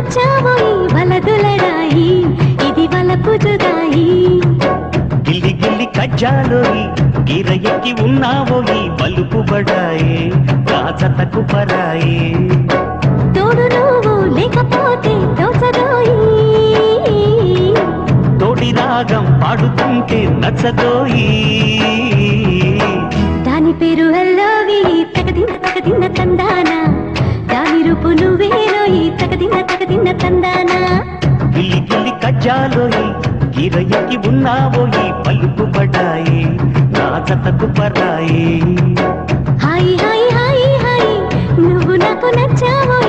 నచ్చావోయి వలదులడాయి ఇది వలపు జుదాయి గిల్లి గిల్లి కజ్జాలోయి గిర ఎక్కి ఉన్నావోయి బలుపు బడాయే రాజతకు పరాయే తోడు నువ్వు లేకపోతే దోచదోయి తోడి రాగం పాడుతుంటే నచ్చదోయి దాని పేరు అల్లోవి తగదిన్న తందానా దాని రూపు నువ్వేలోయి తగదిన్న తందానా గిల్లి గిల్లి కజ్జాలోయి గిర ఎక్కి ఉన్నావోయి బలుపు బడాయే రాజతకు పరాయే హాయి హాయి హాయి హాయి నువ్వు నాకు నచ్చావో